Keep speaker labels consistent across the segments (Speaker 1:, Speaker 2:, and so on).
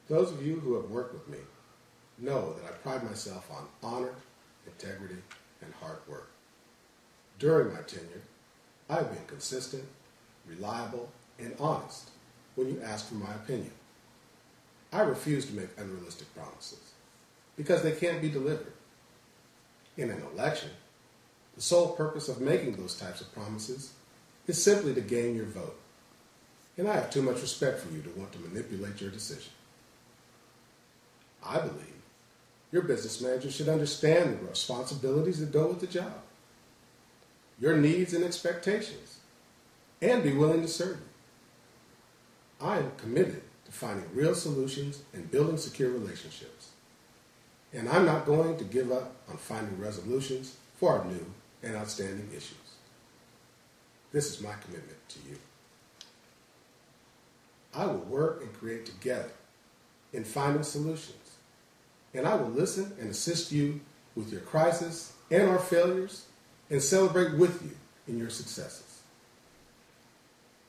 Speaker 1: Those of you who have worked with me know that I pride myself on honor, integrity, and hard work. During my tenure, I have been consistent, reliable, and honest when you ask for my opinion. I refuse to make unrealistic promises because they can't be delivered. In an election, the sole purpose of making those types of promises is simply to gain your vote. And I have too much respect for you to want to manipulate your decision. I believe your business manager should understand the responsibilities that go with the job, your needs and expectations, and be willing to serve you. I am committed to finding real solutions and building secure relationships. And I'm not going to give up on finding resolutions for our new and outstanding issues. This is my commitment to you. I will work and create together in finding solutions. And I will listen and assist you with your crisis and our failures and celebrate with you in your successes.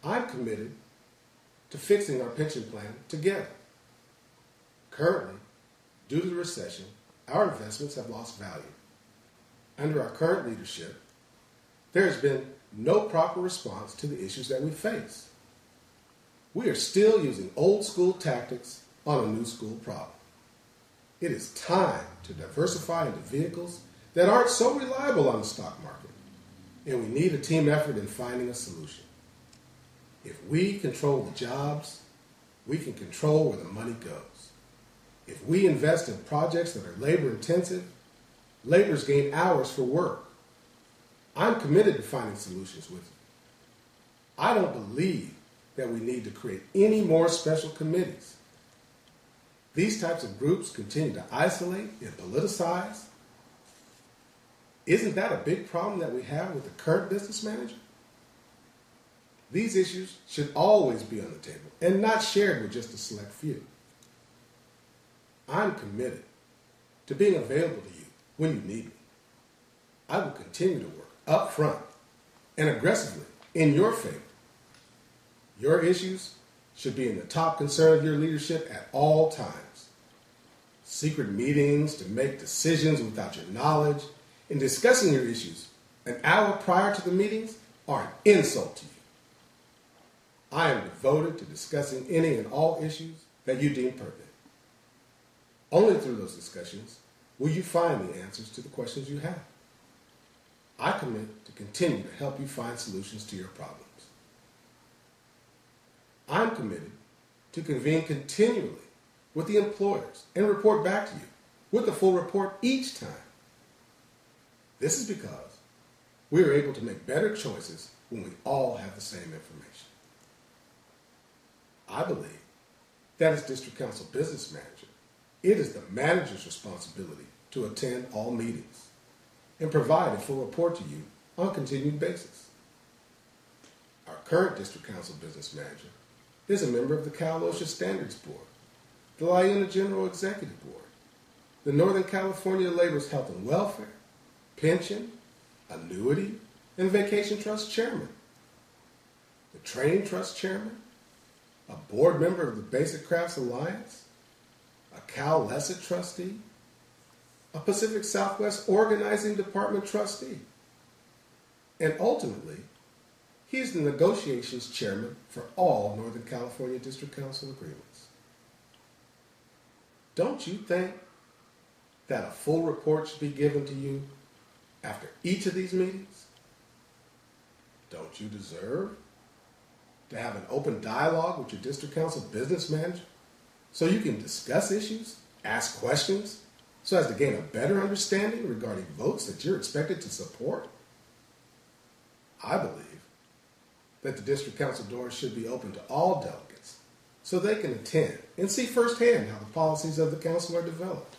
Speaker 1: I'm committed to fixing our pension plan together. Currently, due to the recession, our investments have lost value. Under our current leadership, there has been no proper response to the issues that we face. We are still using old school tactics on a new school problem. It is time to diversify into vehicles that aren't so reliable on the stock market, and we need a team effort in finding a solution. If we control the jobs, we can control where the money goes. If we invest in projects that are labor intensive, laborers gain hours for work. I'm committed to finding solutions with you. I don't believe that we need to create any more special committees. These types of groups continue to isolate and politicize. Isn't that a big problem that we have with the current business manager? These issues should always be on the table and not shared with just a select few. I'm committed to being available to you when you need me. I will continue to work up front and aggressively in your favor. Your issues should be in the top concern of your leadership at all times. Secret meetings to make decisions without your knowledge and discussing your issues an hour prior to the meetings are an insult to you. I am devoted to discussing any and all issues that you deem pertinent. Only through those discussions will you find the answers to the questions you have. I commit to continue to help you find solutions to your problems. I'm committed to convene continually with the employers and report back to you with a full report each time. This is because we are able to make better choices when we all have the same information. I believe that as District Council Business Manager, it is the manager's responsibility to attend all meetings and provide a full report to you on a continued basis. Our current District Council Business Manager is a member of the Cal OSHA Standards Board, the Liuna General Executive Board, the Northern California Labor's Health and Welfare, Pension, Annuity, and Vacation Trust Chairman, the Training Trust Chairman, a board member of the Basic Crafts Alliance, a Cal LESA trustee, a Pacific Southwest Organizing Department trustee, and ultimately, he is the negotiations chairman for all Northern California District Council agreements. Don't you think that a full report should be given to you after each of these meetings? Don't you deserve to have an open dialogue with your District Council business manager so you can discuss issues, ask questions, so as to gain a better understanding regarding votes that you're expected to support? I believe that the District Council doors should be open to all delegates so they can attend and see firsthand how the policies of the council are developed.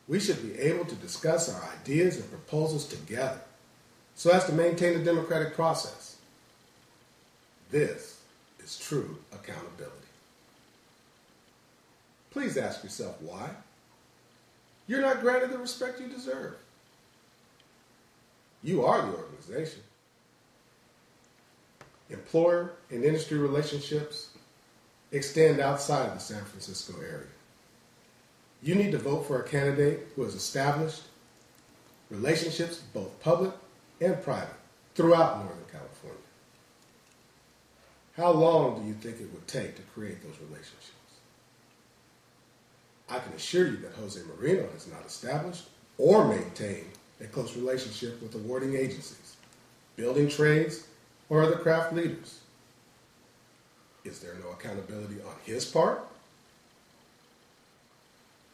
Speaker 1: We should be able to discuss our ideas and proposals together so as to maintain the democratic process. This is true accountability. Please ask yourself why. You're not granted the respect you deserve. You are the organization. Employer and industry relationships extend outside of the San Francisco area. You need to vote for a candidate who has established relationships, both public and private, throughout Northern California. How long do you think it would take to create those relationships? I can assure you that Jose Marino has not established or maintained a close relationship with awarding agencies, building trades, or other craft leaders. Is there no accountability on his part?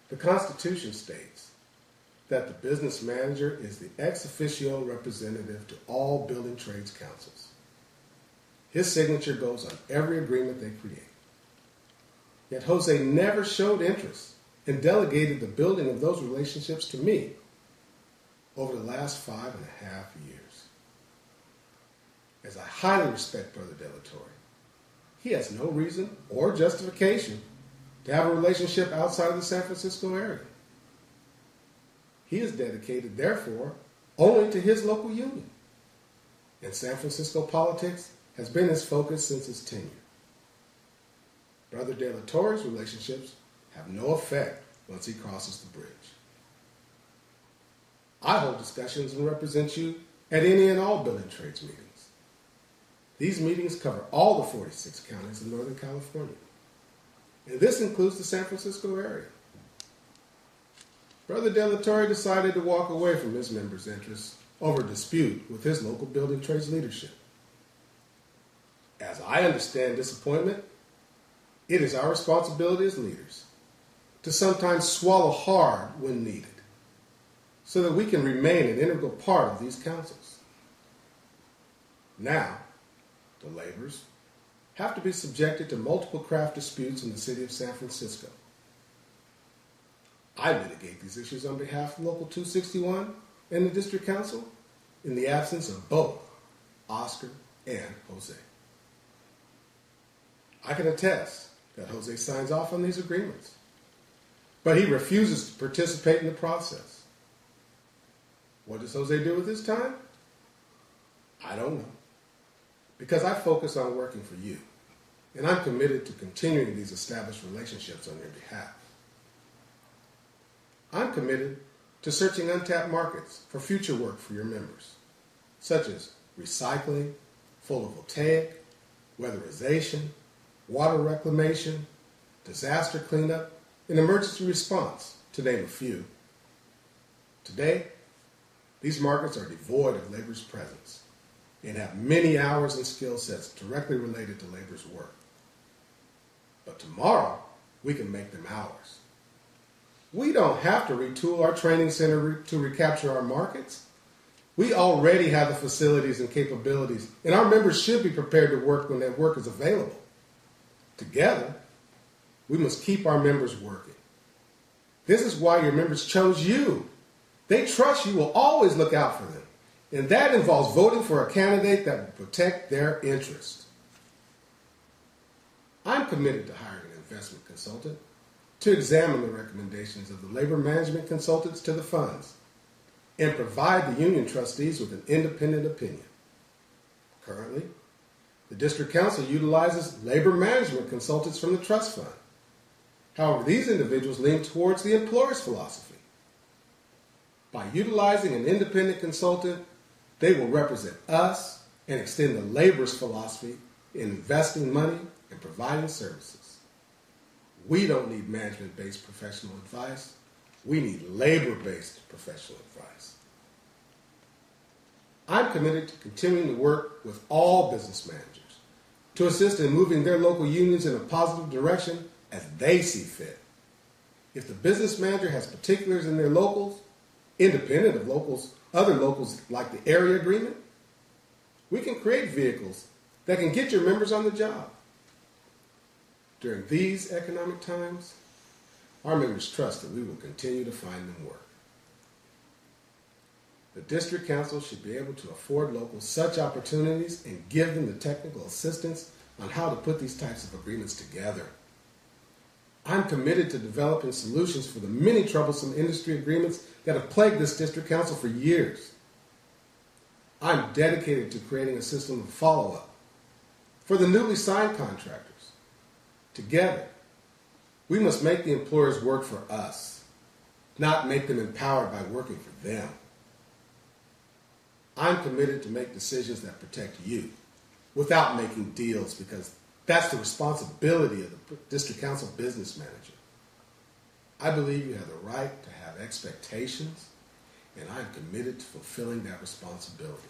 Speaker 1: The Constitution states that the business manager is the ex officio representative to all building trades councils. His signature goes on every agreement they create. Yet Jose never showed interest and delegated the building of those relationships to me over the last 5.5 years. As I highly respect Brother De La Torre, he has no reason or justification to have a relationship outside of the San Francisco area. He is dedicated, therefore, only to his local union. And San Francisco politics has been his focus since his tenure. Brother De La Torre's relationships have no effect once he crosses the bridge. I hold discussions and represent you at any and all building trades meetings. These meetings cover all the 46 counties in Northern California, and this includes the San Francisco area. Brother De La Torre decided to walk away from his members' interests over a dispute with his local building trades leadership. As I understand disappointment, it is our responsibility as leaders to sometimes swallow hard when needed, so that we can remain an integral part of these councils. Now, the laborers have to be subjected to multiple craft disputes in the city of San Francisco. I litigate these issues on behalf of Local 261 and the District Council in the absence of both Oscar and Jose. I can attest that Jose signs off on these agreements, but he refuses to participate in the process. What does Jose do with his time? I don't know, because I focus on working for you, and I'm committed to continuing these established relationships on your behalf. I'm committed to searching untapped markets for future work for your members, such as recycling, photovoltaic, weatherization, water reclamation, disaster cleanup, and emergency response, to name a few. Today, these markets are devoid of labor's presence and have many hours and skill sets directly related to labor's work. But tomorrow, we can make them ours. We don't have to retool our training center to recapture our markets. We already have the facilities and capabilities, and our members should be prepared to work when that work is available. Together, we must keep our members working. This is why your members chose you. They trust you will always look out for them, and that involves voting for a candidate that will protect their interests. I'm committed to hiring an investment consultant to examine the recommendations of the labor management consultants to the funds and provide the union trustees with an independent opinion. Currently, the District Council utilizes labor management consultants from the trust fund. However, these individuals lean towards the employer's philosophy. By utilizing an independent consultant, they will represent us and extend the labor's philosophy in investing money and providing services. We don't need management-based professional advice. We need labor-based professional advice. I'm committed to continuing to work with all business managers to assist in moving their local unions in a positive direction as they see fit. If the business manager has particulars in their locals, independent of other locals like the area agreement, we can create vehicles that can get your members on the job. During these economic times, our members trust that we will continue to find them work. The District Council should be able to afford locals such opportunities and give them the technical assistance on how to put these types of agreements together. I'm committed to developing solutions for the many troublesome industry agreements that have plagued this District Council for years. I'm dedicated to creating a system of follow-up for the newly signed contractors Together, we must make the employers work for us, not make them empowered by working for them. I'm committed to make decisions that protect you without making deals, because that's the responsibility of the district council business manager. I believe you have the right to have expectations, and I'm committed to fulfilling that responsibility.